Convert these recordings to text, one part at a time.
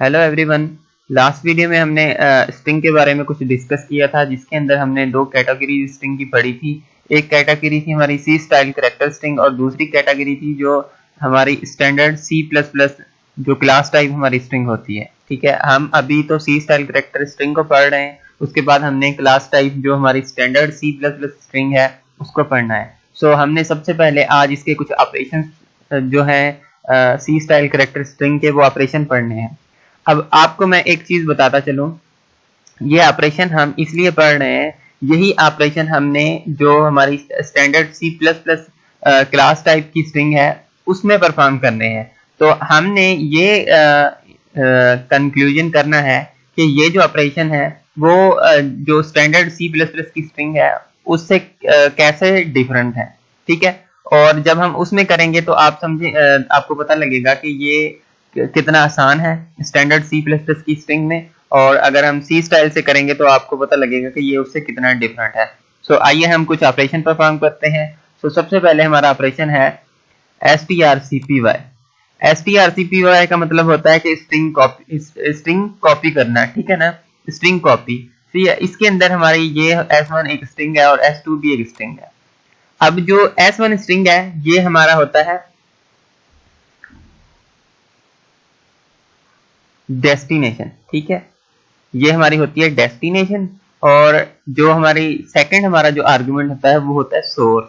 Hello everyone. Last video में हमने string के बारे में कुछ डिस्कस किया था, जिसके अंदर हमने दो कैटेगरी स्ट्रिंग की पढ़ी थी। एक कैटेगरी थी हमारी सी स्टाइल कैरेक्टर स्ट्रिंग और दूसरी कैटेगरी थी जो हमारी स्टैंडर्ड सी प्लस प्लस जो क्लास टाइप हमारी स्ट्रिंग होती है। ठीक है, हम अभी तो सी स्टाइल कैरेक्टर स्ट्रिंग को पढ़ रहे हैं, उसके बाद हमने क्लास टाइप जो हमारी standard C plus plus string है उसको पढ़ना है। सो हमने सबसे पहले आज इसके कुछ ऑपरेशन जो है सी स्टाइल कैरेक्टर स्ट्रिंग के वो ऑपरेशन पढ़ने हैं। अब आपको मैं एक चीज बताता चलूं, ये ऑपरेशन हम इसलिए पढ़ रहे हैं, यही ऑपरेशन हमने जो हमारी standard C plus plus class type की स्ट्रिंग है उसमें परफॉर्म करने हैं। तो हमने ये कंक्लूजन करना है कि ये जो ऑपरेशन है वो जो स्टैंडर्ड सी प्लस प्लस की स्ट्रिंग है उससे कैसे डिफरेंट है। ठीक है, और जब हम उसमें करेंगे तो आप समझे, आपको पता लगेगा कि ये कितना आसान है स्टैंडर्ड सी प्लस प्लस की स्ट्रिंग में, और अगर हम सी स्टाइल से करेंगे तो आपको पता लगेगा कि ये उससे कितना डिफरेंट है। सो आइए हम कुछ ऑपरेशन परफॉर्म करते हैं। सो सबसे पहले हमारा ऑपरेशन है strcpy। strcpy का मतलब होता है कि स्ट्रिंग कॉपी करना। ठीक है ना, स्ट्रिंग कॉपी। इसके अंदर हमारी ये s1 एक स्ट्रिंग है और s2 भी एक स्ट्रिंग है। अब जो s1 स्ट्रिंग है ये हमारा होता है डेस्टिनेशन। ठीक है, ये हमारी होती है डेस्टिनेशन, और जो हमारी सेकंड हमारा जो आर्गुमेंट होता है वो होता है सोर्स।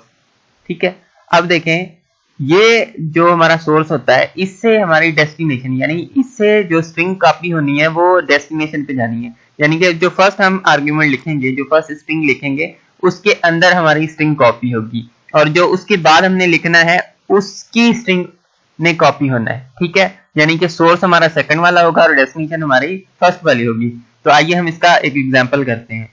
ठीक है, अब देखें ये जो हमारा सोर्स होता है इससे हमारी डेस्टिनेशन यानी इससे जो स्ट्रिंग कॉपी होनी है वो डेस्टिनेशन पे जानी है। यानी कि जो फर्स्ट हम आर्गुमेंट लिखेंगे, जो फर्स्ट स्ट्रिंग लिखेंगे उसके अंदर हमारी स्ट्रिंग कॉपी होगी, और जो उसके बाद हमने लिखना है उसकी स्ट्रिंग ने कॉपी होना है। ठीक है, यानी कि सोर्स हमारा सेकंड वाला होगा और डेस्टिनेशन हमारी फर्स्ट वाली होगी। तो आइए हम इसका एक एग्जांपल करते हैं।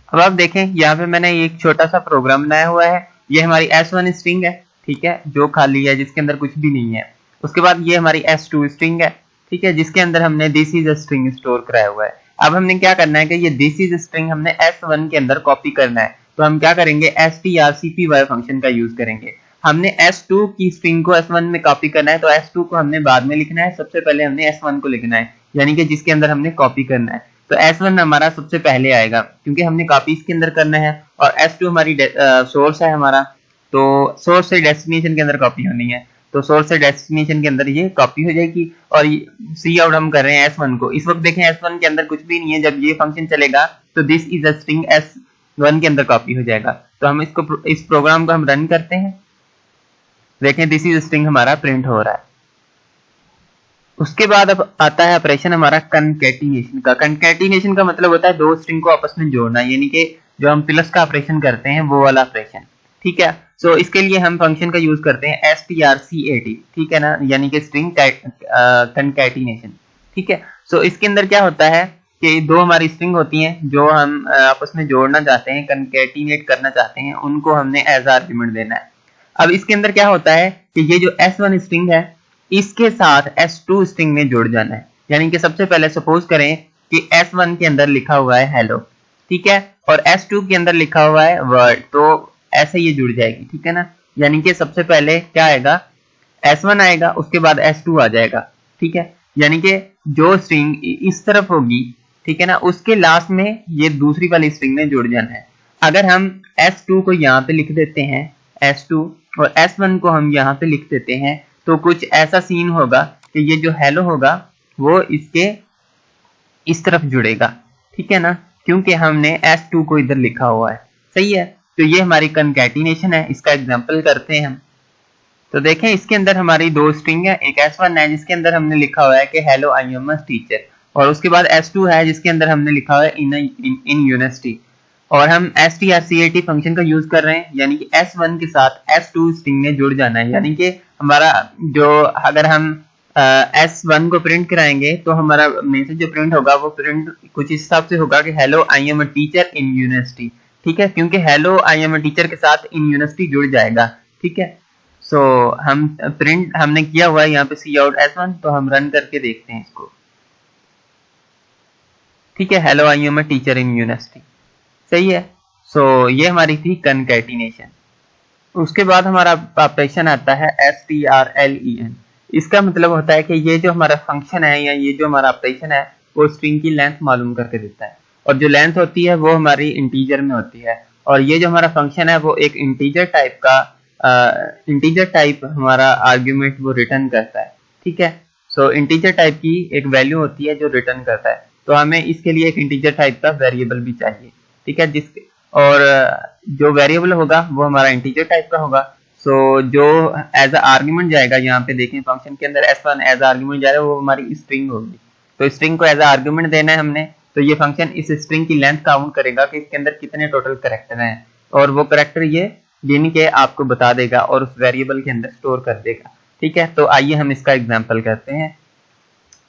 अब आप देखें यहाँ पे मैंने एक छोटा सा प्रोग्राम बनाया हुआ है। ये हमारी s1 स्ट्रिंग है, ठीक है, जो खाली है जिसके अंदर कुछ भी नहीं है। उसके बाद ये हमारी s2 स्ट्रिंग है, ठीक है, जिसके अंदर हमने this is a string store कराया हुआ है। अब हमने क्या करना है कि ये दिस इज स्ट्रिंग हमने s1 के अंदर कॉपी करना है। तो हम क्या करेंगे, strcpy फंक्शन का यूज करेंगे। हमने s2 की स्ट्रिंग को s1 में कॉपी करना है, तो s2 को हमने बाद में लिखना है, सबसे पहले हमने s1 को लिखना है, यानी कि जिसके अंदर हमने कॉपी करना है। तो S1 हमारा सबसे पहले आएगा क्योंकि हमने कॉपी इसके अंदर करना है, और S2 हमारी सोर्स है हमारा, तो सोर्स से डेस्टिनेशन के अंदर कॉपी होनी है, तो सोर्स से डेस्टिनेशन के अंदर ये कॉपी हो जाएगी। और सी आउट हम कर रहे हैं S1 को। इस वक्त देखें S1 के अंदर कुछ भी नहीं है, जब ये फंक्शन चलेगा तो this is a string S1 के अंदर कॉपी हो जाएगा। तो हम इस प्रोग्राम को हम रन करते हैं, देखें दिस इज स्ट्रिंग हमारा प्रिंट हो रहा है। उसके बाद अब आता है ऑपरेशन हमारा कंकैटिनेशन का। कंकैटिनेशन का मतलब होता है दो स्ट्रिंग को आपस में जोड़ना, यानी कि जो हम प्लस का ऑपरेशन करते हैं वो वाला ऑपरेशन। ठीक है, सो इसके लिए हम फंक्शन का यूज करते हैं strcat। ठीक है ना, यानी कि स्ट्रिंग कंकैटिनेशन। ठीक है, सो इसके अंदर क्या होता है कि दो हमारी स्ट्रिंग होती हैं जो हम आपस में जोड़ना चाहते हैं, कंकैटिनेट करना चाहते हैं, उनको हमने एज आर्गुमेंट देना है। अब इसके अंदर क्या होता है कि ये जो s1 स्ट्रिंग है इसके साथ s2 स्ट्रिंग में जुड़ जाना है। यानी कि सबसे पहले सपोज करें कि s1 के अंदर लिखा हुआ है हेलो, ठीक है, और s2 के अंदर लिखा हुआ है वर्ड, तो ऐसे ये जुड़ जाएगी। ठीक है ना, यानी कि सबसे पहले क्या आएगा, s1 आएगा, उसके बाद s2 आ जाएगा। ठीक है, यानी कि जो स्ट्रिंग इस तरफ होगी, ठीक है ना, उसके लास्ट में ये दूसरी वाली स्ट्रिंग में जुड़ जाना है। अगर हम s2 को यहाँ पे लिख देते हैं s2, और s1 को हम यहाँ पे लिख देते हैं, तो कुछ ऐसा सीन होगा कि ये जो हेलो होगा वो इसके इस तरफ जुड़ेगा। ठीक है ना, क्योंकि हमने s2 को इधर लिखा हुआ है। सही है, तो ये हमारी कंकैटिनेशन है। इसका एग्जांपल करते हैं हम। तो देखें इसके अंदर हमारी दो स्ट्रिंग है, एक s1 है जिसके अंदर हमने लिखा हुआ है कि hello I am a teacher, और उसके बाद s2 है जिसके अंदर हमने लिखा हुआ है इन यूनिवर्सिटी, और हम strcat फंक्शन का यूज कर रहे हैं, यानी कि s1 के साथ s2 स्ट्रिंग में जुड़ जाना है। यानी कि हमारा जो अगर हम s1 को प्रिंट कराएंगे तो हमारा मैसेज जो प्रिंट होगा वो प्रिंट कुछ इस हिसाब से होगा कि hello I am a teacher in university. ठीक है, क्योंकि hello I am a teacher के साथ इन यूनिवर्सिटी जुड़ जाएगा। ठीक है, सो हम प्रिंट हमने किया हुआ है यहाँ पे सी आउट s1, तो हम रन करके देखते हैं इसको। ठीक है, hello I am a teacher in university, सही है। सो ये हमारी थी कंकैटिनेशन। उसके बाद हमारा ऑपरेशन आता है strlen। इसका मतलब होता है कि ये जो हमारा फंक्शन है या ये जो हमारा ऑपरेशन है वो स्ट्रिंग की लेंथ मालूम करके देता है, और जो लेंथ होती है वो हमारी इंटीजर में होती है, और ये जो हमारा फंक्शन है वो एक इंटीजर टाइप हमारा आर्ग्यूमेंट वो रिटर्न करता है। ठीक है, सो इंटीजर टाइप की एक वैल्यू होती है जो रिटर्न करता है, तो हमें इसके लिए एक इंटीजर टाइप का वेरिएबल भी चाहिए। ठीक है, और जो वेरिएबल होगा वो हमारा इंटीजर टाइप का होगा। सो जो एज आर्ग्यूमेंट जाएगा, यहाँ पे देखें फंक्शन के अंदर s1 एज आर्ग्यूमेंट जाएगा, वो हमारी स्ट्रिंग होगी। तो स्ट्रिंग को एज आर्ग्यूमेंट देना है हमने, तो ये फंक्शन इस स्ट्रिंग की लेंथ काउंट करेगा कि इसके अंदर कितने टोटल कैरेक्टर हैं, और वो कैरेक्टर ये गिन के आपको बता देगा और उस वेरिएबल के अंदर स्टोर कर देगा। ठीक है, तो आइए हम इसका एग्जाम्पल करते हैं।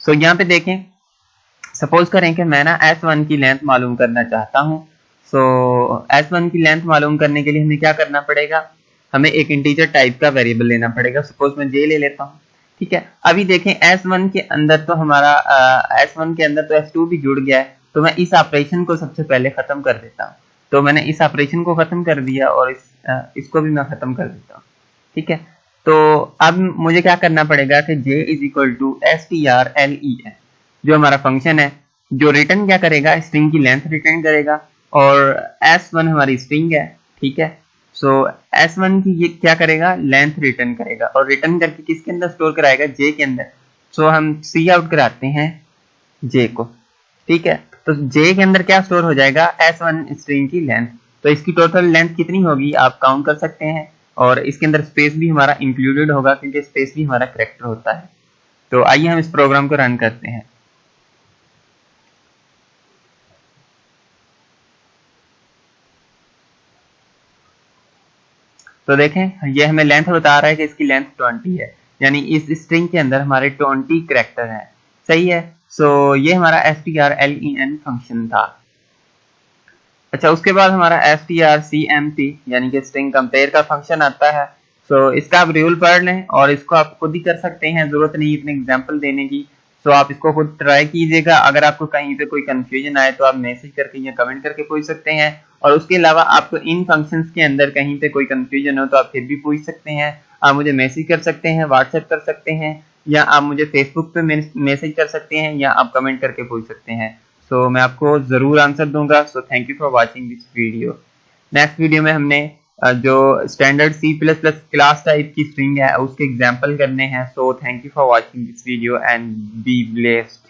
सो यहाँ पे देखें, सपोज करें कि मैं ना s1 की लेंथ मालूम करना चाहता हूँ। सो s1 की लेंथ मालूम करने के लिए हमें क्या करना पड़ेगा, हमें एक इंटीजर टाइप का वेरिएबल लेना पड़ेगा। सपोज मैं j ले लेता हूँ। ठीक है, अभी देखें s1 के अंदर तो हमारा s1 के अंदर तो s2 भी जुड़ गया है, तो मैं इस ऑपरेशन को सबसे पहले खत्म कर देता हूँ। तो मैंने इस ऑपरेशन को खत्म कर दिया और इसको भी मैं खत्म कर देता हूँ। ठीक है, तो अब मुझे क्या करना पड़ेगा कि j is equal to strlen, जो हमारा फंक्शन है, जो रिटर्न क्या करेगा, स्ट्रिंग की लेंथ रिटर्न करेगा, और s1 हमारी स्ट्रिंग है। ठीक है, सो s1 की ये क्या करेगा, लेंथ रिटर्न करेगा, और रिटर्न करके किसके अंदर स्टोर कराएगा, j के अंदर। सो हम सी आउट कराते हैं j को। ठीक है, तो j के अंदर क्या स्टोर हो जाएगा, s1 स्ट्रिंग की लेंथ। तो इसकी टोटल लेंथ कितनी होगी आप काउंट कर सकते हैं, और इसके अंदर स्पेस भी हमारा इंक्लूडेड होगा क्योंकि स्पेस भी हमारा कैरेक्टर होता है। तो आइए हम इस प्रोग्राम को रन करते हैं। तो देखें, ये हमें लेंथ बता रहा है कि इसकी लेंथ 20 है, यानी इस स्ट्रिंग के अंदर हमारे 20 कैरेक्टर हैं। सही है, सो ये हमारा strlen फंक्शन था। अच्छा, उसके बाद हमारा strcmp यानी कि स्ट्रिंग कंपेयर का फंक्शन आता है। सो इसका आप रूल पढ़ लें और इसको आप खुद ही कर सकते हैं, जरूरत नहीं इतने एग्जाम्पल देने की। सो आप इसको खुद ट्राई कीजिएगा। अगर आपको कहीं पे कोई कंफ्यूजन आए तो आप मैसेज करके या कमेंट करके पूछ सकते हैं, और उसके अलावा आपको इन फंक्शंस के अंदर कहीं पे कोई कंफ्यूजन हो तो आप फिर भी पूछ सकते हैं। आप मुझे मैसेज कर सकते हैं, व्हाट्सएप कर सकते हैं, या आप मुझे फेसबुक पे मैसेज कर सकते हैं, या आप कमेंट करके पूछ सकते हैं। सो मैं आपको जरूर आंसर दूंगा। So thank you for watching this video. Next video में हमने जो स्टैंडर्ड C++ क्लास टाइप की स्ट्रिंग है उसके एग्जाम्पल करने हैं। So thank you for watching this video and be blessed.